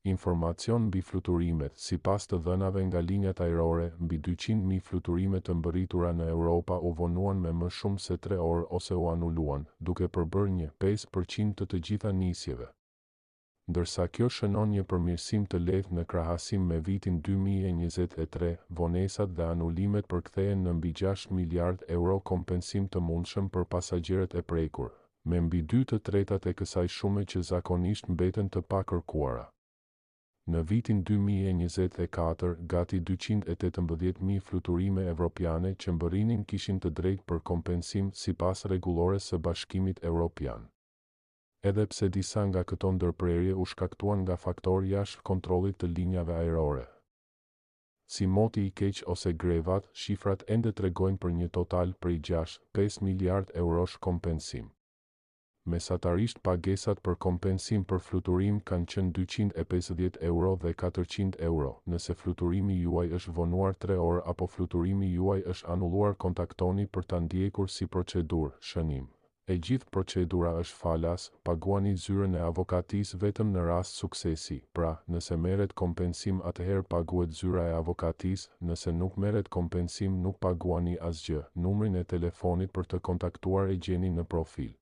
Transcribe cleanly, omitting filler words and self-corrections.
Informacion mbi fluturimet. Sipas të dhënave nga linjat ajrore, mbi 200.000 fluturime të mbërritura në Europa u vonuan me më shumë se 3 orë ose u anuluan, duke përbërë një 5% të gjitha nisjeve. Ndërsa kjo shënon një përmirësim të lehtë në krahasim me vitin 2023, vonesat dhe anulimet përkthehen në mbi 6 miliard euro kompensim të mundshëm për pasagerët e prekur, me mbi 2/3 e kësaj shume që zakonisht mbeten të pakërkuara. Në vitin 2024, gati 218.000 fluturime evropiane që mbërrinin kishin të drejtë për kompensim sipas rregullores së Bashkimit Evropian. Edhe pse disa nga këto ndërprerje u shkaktuan nga faktorë jashtë kontrollit të linjave ajrore, si moti i keq ose grevat, shifrat ende tregojnë për një total prej 6-5 miliard eurosh kompensim. Mesatarisht pagesat për kompensim për fluturim kanë qenë 250 euro dhe 400 euro. Nëse fluturimi juaj është vonuar 3 orë apo fluturimi juaj është anulluar, kontaktoni për ta ndjekur si procedurë shënim. E gjithë procedura është falas, paguani zyrën e avokatisë vetëm në rast suksesi. Pra, nëse merret kompensim atëherë paguhet zyra e avokatisë, nëse nuk merret kompensim nuk paguani asgjë. Numrin e telefonit për të kontaktuar e gjeni në profil.